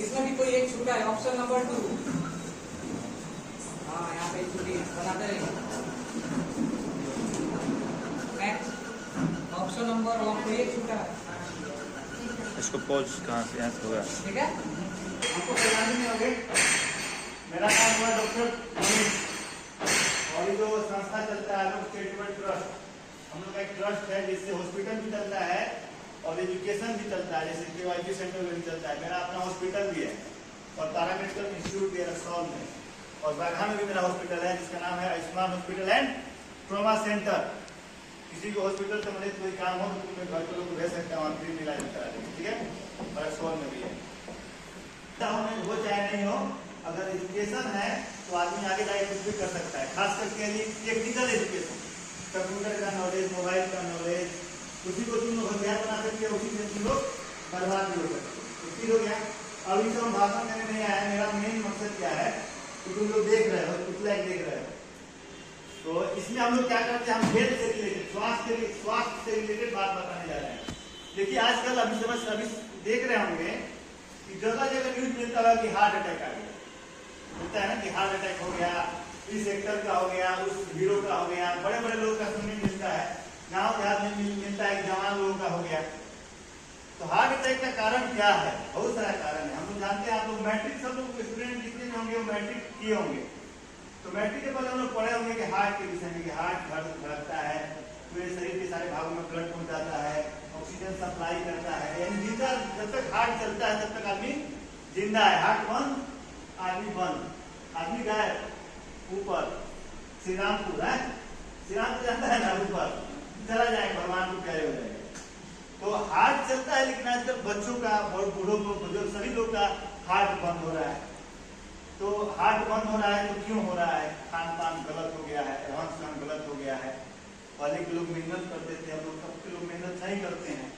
इसमें भी कोई एक छूटा है, ऑप्शन नंबर 2। हाँ, यहाँ पे छुट्टी बनाते रहेंगे। नेक्स्ट ऑप्शन नंबर 1 कोई एक छूटा है। इसको पॉज कहाँ से, यहाँ से होगा? ठीक है, आपको पहचान नहीं होगे। मेरा नाम हुआ डॉक्टर मनीष, और ये जो संस्था चलता है लोग चैरिटेबल ट्रस्ट, हम लोग का एक ट्रस्ट है जिससे हॉस्पिटल भी चलता है और एजुकेशन भी चलता है, जैसे केवाईसी सेंटर में भी चलता है। मेरा अपना हॉस्पिटल भी है और तारा मेडिकल इंस्टीट्यूट भी है रक्सौल में, और बाघा में भी मेरा हॉस्पिटल है जिसका नाम है Ayushman hospital and trauma centre. किसी को हॉस्पिटल से मुझे कोई काम हो तो मैं घर के लोग भेज सकता हूँ, फ्री में इलाज करा देंगे। ठीक है, और रक्सौल में भी है। हो चाहे नहीं हो, अगर एजुकेशन है तो आदमी आगे जाके कुछ भी कर सकता है, खास करके टेक्निकल एजुकेशन, कंप्यूटर का नॉलेज, मोबाइल का नॉलेज, उसी को तुम लोग हथियार बना सकते हो, उसी से तुम लोग बर्बाद भी हो सकते हो। ठीक हो गया। अब इस समय भाषण देने नहीं आया, मेरा मेन मकसद क्या है कि तुम लोग देख रहे हो, पुतला देख रहे हो, तो इसमें हम लोग क्या करते हैं, हम हेल्थ से रिलेटेड, स्वास्थ्य से रिलेटेड बात बताने जा रहे हैं। देखिए आजकल अभी देख रहे होंगे कि जगह जगह न्यूज मिलता है कि हार्ट अटैक आ गया, होता है ना कि हार्ट अटैक हो गया, इस एक्टर का हो गया, उस हीरो का हो गया, बड़े बड़े लोग का सुनने मिलता है, गांव देहात में मिलता है कि जवान लोगों का हो गया। तो हार्ट अटैक का कारण क्या है? बहुत सारा कारण है। हम लोग जानते हैं, आप लोग मैट्रिक, सब लोग स्टूडेंट जितने भी होंगे वो मैट्रिक किए होंगे, तो मैट्रिक के पहले हम लोग पढ़े होंगे कि हार्ट के विषय में, कि हार्ट धड़कता है, पूरे शरीर के सारे भागों में ब्लड पहुंचाता है, ऑक्सीजन सप्लाई करता है, यानी जिंदा, जब तक हार्ट चलता है तब तक आदमी जिंदा है। हार्ट बंद, आदमी बंद, आदमी गायब, ऊपर श्री रामपुर है, श्री रामपुर जाता है ना, ऊपर चला जाएगा, भगवान को प्यारे हो जाएगा। तो हार्ट चलता है, लेकिन आजकल बच्चों का, बूढ़ों को, बुजुर्ग सभी लोग का हार्ट बंद हो रहा है। तो हार्ट बंद हो रहा है तो क्यों हो रहा है? खान पान गलत हो गया है, रहन सहन गलत हो गया है। पहले के लोग मेहनत करते थे, अब लोग सबके लोग मेहनत नहीं करते हैं।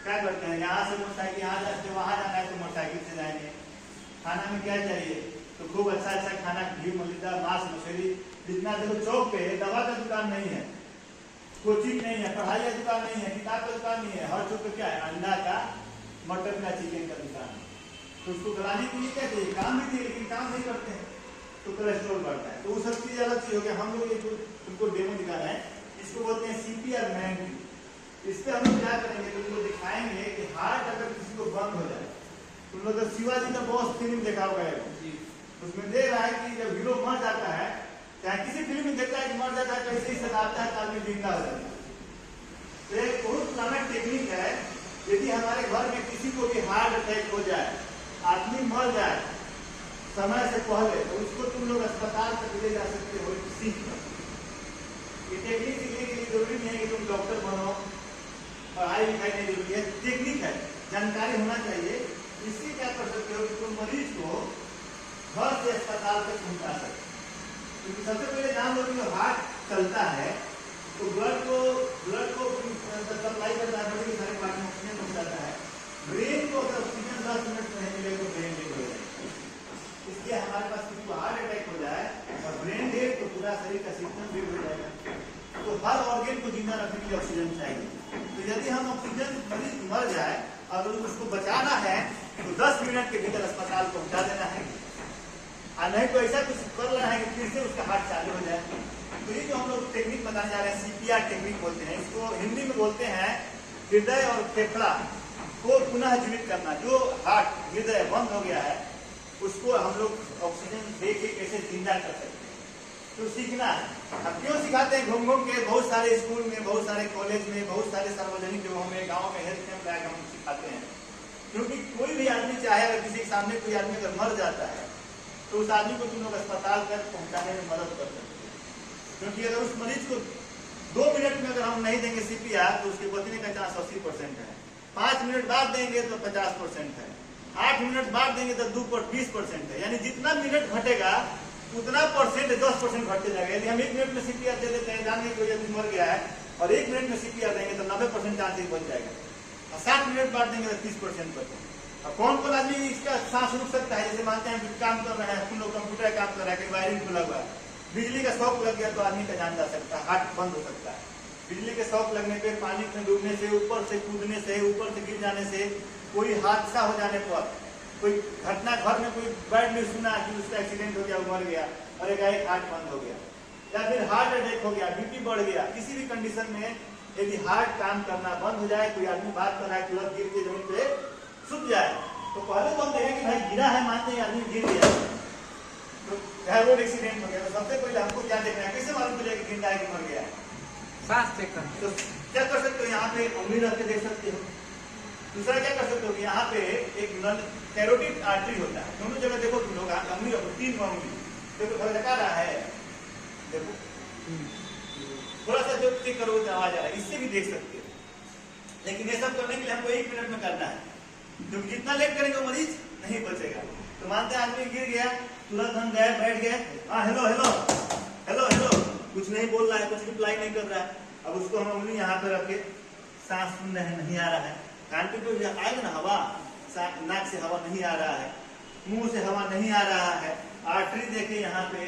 क्या करते हैं, यहाँ से मोटरसाइकिल, यहाँ जाते वहाँ जाना है तो मोटरसाइकिल से जाएंगे। खाना में क्या चाहिए, तो खूब अच्छा अच्छा खाना, घी मलिदा, मांस मछली, जितना देखो चौक पे दवा का दुकान नहीं है, कोचिंग नहीं है, पढ़ाई का दुकान नहीं है, किताब का दुकान नहीं है, हर चौक पे क्या है, अंडा का, मटन का, चिकन का दुकान है। तो उसको कराने के लिए क्या चाहिए, काम भी चाहिए, लेकिन काम नहीं करते हैं तो कोलेस्ट्रॉल बढ़ता है। तो वो सब चीज अलग चीज हो गया। हम लोग ये जो तुमको डेमो दिखाना है, इसको बोलते हैं CPR मैन। इस पे हम लोग क्या करेंगे, तुमको दिखाएंगे कि हार्ट अगर किसी को बंद हो जाए, तुम लोग शिवाजी का बॉस फिल्म देखा होगा, उसमें देख रहा है कि जब हीरो मर जाता है, चाहे किसी फिल्म में देखता है कि मर जाता है, कैसे ही सताता है, आदमी जिंदा हो जाता है। तो एक बहुत पुराना टेक्निक है। यदि हमारे घर में किसी को भी हार्ट अटैक हो जाए, आदमी मर जाए समय से पहले, तो उसको तुम लोग अस्पताल तक ले जा सकते हो सीख कर। ये टेक्निक सीखने के लिए जरूरी नहीं है कि तुम डॉक्टर बनो, पढ़ाई लिखाई नहीं जरूरी है, टेक्निक है, जानकारी होना चाहिए। इससे क्या कर सकते हो कि तुम मरीज को घर से अस्पताल तक पहुंचा सकते। क्योंकि सबसे पहले जान लो कि हार्ट चलता है तो ब्लड को सप्लाई करता है, बॉडी के सारे पार्ट में ऑक्सीजन पहुंचाता है। ब्रेन को अगर ऑक्सीजन 10 मिनट नहीं मिले तो ब्रेन डेड हो जाएगा। इसलिए हमारे पास किसी को हार्ट अटैक हो जाए और ब्रेन डेड, तो पूरा शरीर का सिस्टम डेड हो जाएगा। तो हर ऑर्गन को जिंदा रखने के लिए ऑक्सीजन चाहिए। तो यदि हम ऑक्सीजन, मरीज मर जाए, अगर उसको बचाना है तो 10 मिनट के भीतर अस्पताल पहुंचा देना है, और नहीं तो ऐसा कुछ कर लेना है कि फिर से उसका हार्ट चालू हो जाए। तो ये जो हम लोग टेक्निक बताने जा रहे हैं, CPR टेक्निक बोलते हैं, इसको हिंदी में बोलते हैं हृदय और फेफड़ा को पुनः जीवित करना। जो हार्ट, हृदय बंद हो गया है, उसको हम लोग ऑक्सीजन दे के कैसे जिंदा कर सकते हैं, तो सीखना है। अब क्यों सिखाते हैं, घूम घूम के बहुत सारे स्कूल में, बहुत सारे कॉलेज में, बहुत सारे सार्वजनिक जगहों में, गाँव में हेल्थ कैंप लगा हम सिखाते हैं। क्योंकि कोई भी आदमी चाहे, अगर किसी के सामने कोई आदमी अगर मर जाता है तो उस आदमी को तुम लोग अस्पताल तक पहुंचाने में मदद कर सकते हैं। क्योंकि अगर उस मरीज को 2 मिनट में अगर हम नहीं देंगे CPR, तो उसके बचने का चांस 80% है। 5 मिनट बाद देंगे तो 50% है, 8 मिनट बाद देंगे तो 20% है। यानी जितना मिनट घटेगा उतना परसेंट 10% घटते जाएगा। यदि हम 1 मिनट में CPR दे देते हैं, जानने की यदि मर गया है, और 1 मिनट में CPR देंगे तो 90% चांसेस बच जाएगा, और 60 मिनट बाद देंगे तो 30% बचेगा। अब कौन कौन आदमी इसका सांस रुक सकता है? जैसे मानते हैं काम कर रहे हैं, तुम लोग कंप्यूटर काम कर रहा है, कहीं वायरिंग खुला हुआ है, बिजली का शॉक लग गया तो आदमी का जान जा सकता है, हार्ट बंद हो सकता है। बिजली के शॉक लगने पे, पानी में डूबने से, ऊपर से कूदने से, ऊपर से गिर जाने से, कोई हादसा हो जाने पर कोई घटना घर में कोई बैड न्यूज सुना कि उसका एक्सीडेंट हो गया, वो मर गया और एक हार्ट बंद हो गया, या फिर हार्ट अटैक हो गया, बीपी बढ़ गया, किसी भी कंडीशन में यदि हार्ट काम करना बंद हो जाए, कोई आदमी बात कर रहा है तुरंत गिर के जमीन पे सुत जाए, तो पहले तो हम देखें कि भाई गिरा है, मानते हैं आदमी गिर गया, तो रोड एक्सीडेंट हो गया, तो सबसे पहले हमको क्या देखना है, कैसे मालूम चलेगा कि गिर है कि मर गया है? सांस चेक कर। तो क्या कर सकते हो, यहाँ पे उंगली रख के देख सकते हो। दूसरा क्या कर सकते हो कि यहाँ पे एक कैरोटिड आर्टरी होता है, दोनों जगह देखो तुम लोग, उंगली रखो, 3 उंगली देखो, थोड़ा लगा रहा है, देखो थोड़ा सा जो चेक करोगे तो आवाज आ रहा है, इससे भी देख सकते हो। लेकिन ये सब करने के लिए हमको 1 मिनट में करना है, क्योंकि जितना लेट करेंगे मरीज नहीं बचेगा। तो मानते हैं आदमी गिर गया, तुरंत हम गए, बैठ गए, हाँ हेलो हेलो हेलो हेलो, कुछ नहीं बोल रहा है, कुछ रिप्लाई नहीं कर रहा है। अब उसको हम उंगली यहाँ पे रखे, सांस सुन रहे हैं, नहीं आ रहा है, कान पे तो आएगा ना हवा, नाक से हवा नहीं आ रहा है, मुंह से हवा नहीं आ रहा है, आर्टरी देखे यहाँ पे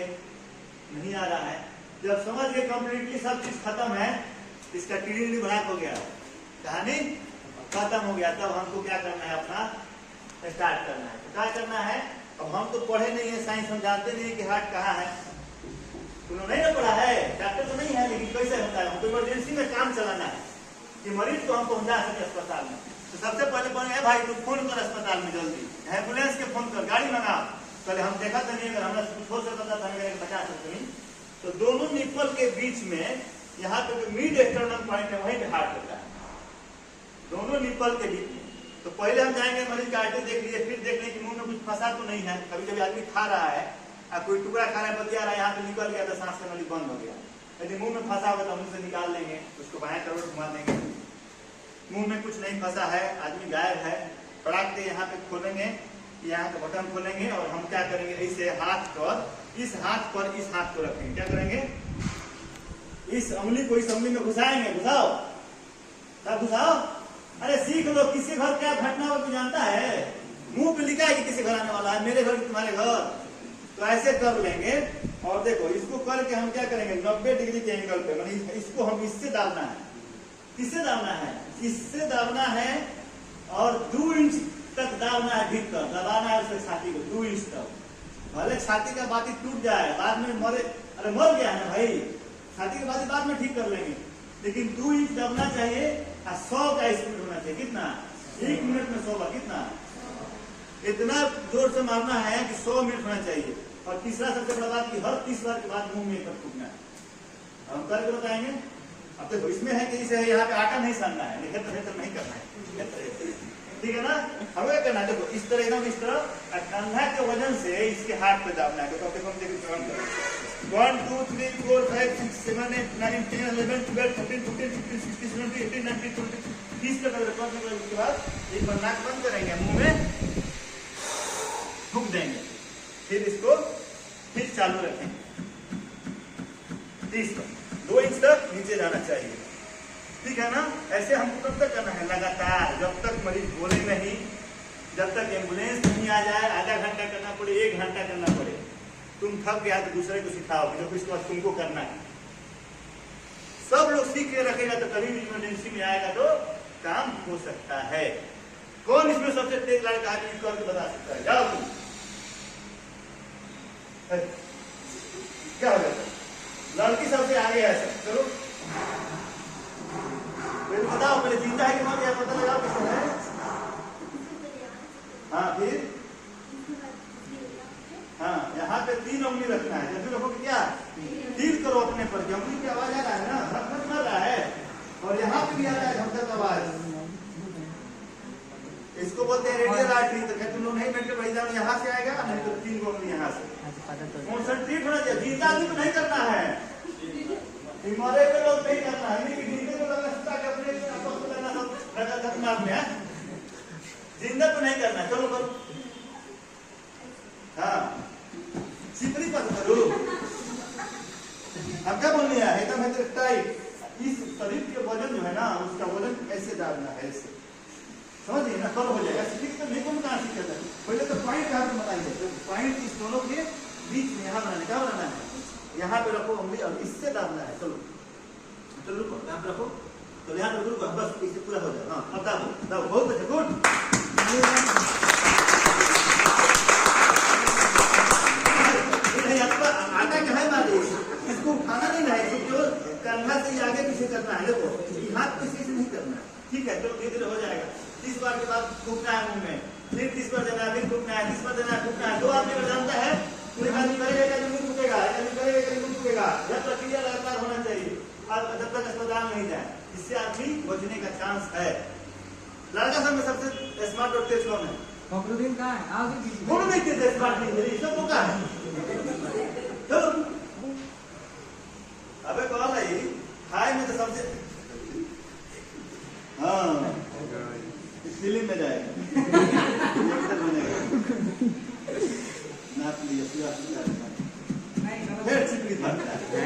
नहीं आ रहा है। जब समझ गए कंप्लीटली सब चीज खत्म है, इसका टीडी भड़ाक हो गया, कहानी खत्म हो गया, तब हमको क्या करना है, अपना स्टार्ट करना है। क्या करना है, अब हम तो पढ़े नहीं है साइंस, हम जानते नहीं है कि हार्ट कहाँ है, तुमने नहीं ना पढ़ा है, डॉक्टर तो नहीं है, लेकिन कैसे होता है, हमको इमरजेंसी में काम चलाना है कि मरीज को हम पहुंचा सके अस्पताल में। तो सबसे पहले बोले भाई तू फोन कर अस्पताल में जल्दी, एम्बुलेंस के फोन कर, गाड़ी मंगा। पहले हम देखा था नहीं, अगर हमें कुछ हो सकता था हमें बचा सकते नहीं। तो दोनों निपल के बीच में यहाँ पे जो मिड एक्सटर्नल पॉइंट है वहीं पे हार्ट होता है, दोनों निपल के बीच में। तो पहले हम जाएंगे मरीज का आर्टरी देख लिए, फिर देख लें कि मुंह में कुछ फंसा तो नहीं है। कभी कभी आदमी खा रहा है और कोई टुकड़ा खा रहा है, बतिया रहा है, यहाँ पे निकल गया तो सांस का नली बंद हो गया। यदि मुंह में फंसा होगा तो मुंह से निकाल लेंगे, उसको बाएं तरफ घुमा देंगे। मुंह में कुछ नहीं फंसा है, आदमी गायब है, पड़ाक के यहाँ पे खोलेंगे, यहाँ का बटन खोलेंगे और हम क्या करेंगे, ऐसे हाथ पर इस हाथ को रखेंगे। क्या करेंगे, इस उंगली को इस उंगली में घुसाएंगे, घुसाओ तब घुसाओ। अरे सीख लो, किसी घर क्या घटना हो तो जानता है, मुंह पे लिखा है कि किसी घर आने वाला है, मेरे घर तुम्हारे घर, तो ऐसे कर लेंगे। और देखो इसको करके हम क्या करेंगे, 90 डिग्री के एंगल पे, मतलब इसको हम इससे दाबना है, किससे दाबना है, इससे दाबना है और 2 इंच तक दाबना है, भीतर दबाना है उसके छाती को 2 इंच तक। भले छाती का बाती टूट जाए, बाद में मरे, अरे मर गया है ना भाई, छाती की बाती बाद में ठीक कर लेंगे, लेकिन 2 इंच दबना चाहिए और 100 का स्पीड होना चाहिए। कितना, 1 मिनट में 100 बार, कितना, इतना जोर से मारना है कि 100 मिनट होना चाहिए। और तीसरा सबसे बड़ा बात कि हर 30 बार के बाद मुंह में तक फूकना है। हम करके बताएंगे। अब देखो इसमें है कि इसे यहाँ पे आटा नहीं सानना है, लेकिन नहीं करना है, ठीक है ना। हमें क्या करना है, देखो इस तरह एकदम इस तरह, कंधा के वजन से इसके हाथ पे दाबना है। तो हम देखो 1 2 3 4 5 6 7 8 9 10 11 12 13 14 15 16 17 18 19 20 30 तक करने के बाद एक बार नाक बंद करेंगे, मुंह में फूंक देंगे, फिर इसको फिर चालू रखेंगे 30 तक, 2 इंच तक नीचे जाना चाहिए, ठीक है ना। ऐसे हमको कब तक करना है, लगातार, जब तक मरीज बोले नहीं, जब तक एम्बुलेंस नहीं आ जाए। आधा घंटा करना पड़े, 1 घंटा करना पड़े, तुम थक गया तो दूसरे को सिखाओ, जो इसके बाद तुमको करना है। सब लोग सीख के रखेगा तो कभी भी इमरजेंसी में आएगा तो काम हो सकता है। कौन इसमें सबसे तेज लड़का है करके बता सकता है, जाओ तुम। क्या हो जाता है, लड़की सबसे आगे है सर, चलो पहले बताओ, पहले जिंदा है कि मर गया पता लगाओ किसको है। हाँ फिर, हाँ यहाँ पे 3 उंगली रखना है, जब भी रखो क्या फील करो अपने पर, उंगली की आवाज आ रहा है ना, धक मर रहा है, और यहाँ पे भी आ रहा है धक आवाज, इसको बोलते हैं रेडियल आर्टरी। तो क्या तुम लोग नहीं बैठ के बैठ जाओ, यहाँ से आएगा, नहीं तो 3 उंगली यहाँ से कॉन्सेंट्रेट होना चाहिए। जिंदा आदमी को नहीं करना है, मरे हुए लोग नहीं करना है, जिंदे को लगना अपने धक मारने, जिंदा को नहीं करना। चलो करो, हाँ सिपरी पर करो। अब क्या बोलनी है, एकदम है टाइट, इस शरीर के वजन जो है ना, उसका वजन ऐसे डालना है, ऐसे समझिए ना, कब हो जाएगा। सीख तो नहीं, कहाँ सीखा था, पहले तो पॉइंट यहाँ पे बताइए, तो पॉइंट इस दोनों के बीच में यहाँ बनाने, क्या बनाना है, यहाँ पे रखो उंगली और इससे दाबना है। चलो चलो रुको, यहाँ पे रखो, तो यहाँ पे रुको, बस इससे पूरा हो जाए। हाँ अब दाबो, दाबो, बहुत अच्छा, गुड। पर देना है, फिर टूटना है, 30 पर देना है, टूटना है। 2 आदमी अगर जानता है तो एक आदमी करेगा, एक आदमी टूटेगा, एक आदमी करेगा, एक आदमी टूटेगा। जब प्रक्रिया लगातार होना चाहिए और जब तक अस्पताल नहीं जाए, इससे आदमी बचने का चांस है। लड़का सब में सबसे स्मार्ट और तेज कौन है? फखरुद्दीन कहाँ है? आओ जी बीच में। दोनों नहीं तेज, स्मार्ट नहीं है, सब बोका है। तो अबे कौन है ये? हाय में तो सबसे हाँ फिल्म में जाएगा नाप लिया पूरा नहीं, गलत। फिर चिपकी भागता है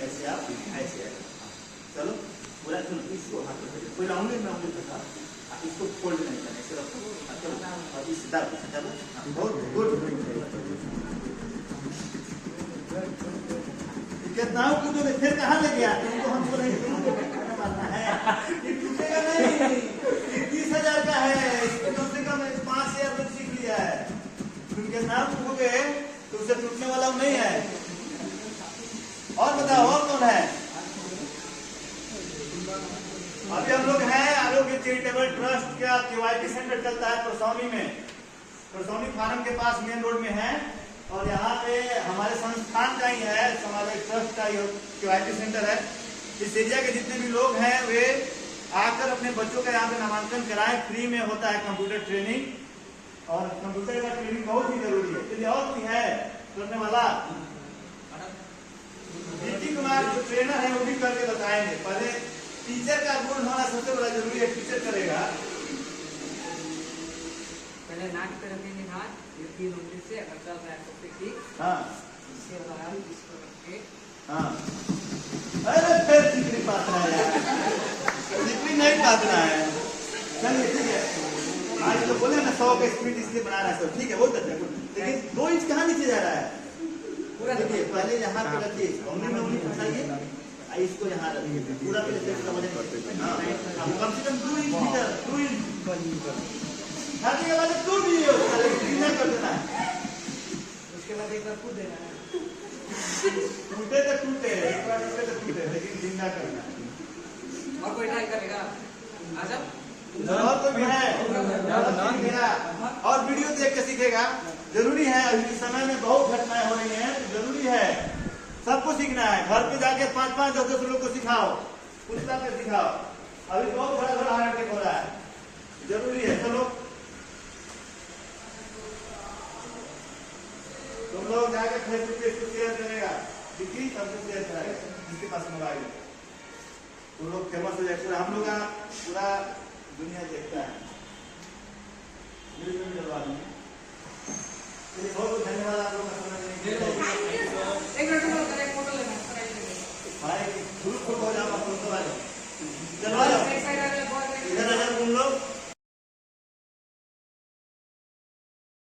ऐसे आप ऐसे चलो पूरा चलो इसको हाथ में कोई राउंड में उंगली फंसा इसको फोल्ड नहीं करना ऐसे रखो चलो और इस दार को चलो बहुत गुड कितना कूदोगे फिर कहाँ ले गया तुमको हम बोले तुमको मारना है ये टूटेगा नहीं 30,000 का है इसको कम से कम 5,000 तक सीख लिया है तुम कितना कूदोगे तो उसे टूटने वाला नहीं है और बताओ और कौन है अभी हम लोग हैं आरोग्य चैरिटेबल ट्रस्ट का केवाईसी सेंटर चलता है परसौनी में परसौनी फार्म के पास मेन रोड में है और यहाँ पे हमारे संस्थान का ही है समावेश ट्रस्ट का केवाईसी सेंटर है इस एरिया के जितने भी लोग हैं वे आकर अपने बच्चों का यहाँ पे नामांकन कराएं फ्री में होता है कंप्यूटर ट्रेनिंग और कंप्यूटर का ट्रेनिंग बहुत ही जरूरी है चलिए और कोई है करने वाला नीति कुमार जो ट्रेनर है वो भी करके बताएंगे पहले टीचर का गुण होना सबसे बड़ा जरूरी है टीचर करेगा पहले नाक पे रखेंगे हाथ ये 3 उंगली से अगर चल रहा है तो ठीक हाँ इसके बाद इसको रख के हाँ अरे फिर चिकनी पातना है यार चिकनी नहीं पातना है चलिए ठीक है आज तो बोले ना 100 का स्पीड इसलिए बना रहा है सब ठीक है बहुत अच्छा लेकिन 2 इंच कहाँ नीचे जा रहा है पूरा देखिए पहले यहाँ पे रखिए उंगली में उंगली फंसाइए इसको यहाँ रखिए पूरा पहले सेट का वजन हाँ कम से कम 2 इंच मीटर 2 इंच छाती के बाद टूट नहीं होता लेकिन ढीला कर देना है उसके बाद एक बार कूद देना है टूटे तो टूटे एक बार टूटे तो टूटे लेकिन ढीला करना है और कोई ट्राई करेगा आजा और कोई भी है और वीडियो देख के सीखेगा जरूरी है अभी के समय में बहुत घटनाएं हो रही हैं जरूरी है सबको सीखना है घर पे जाके 5-5 10 लोग को सिखाओ पुस्तक में सिखाओ अभी बहुत बड़ा हार्ट अटैक हो रहा है जरूरी है चलो तुम लोग जाकर फेसबुक पे इसको शेयर करेगा दिखी सबको शेयर करेगा जिसके पास मोबाइल है तुम लोग फेमस हो जाए हम लोग का पूरा दुनिया देखता है बहुत बहुत धन्यवाद आप लोग का समय देने के लिए एक मिनट में एक फोटो लेना भाई ग्रुप फोटो हो जाओ आप लोग चलो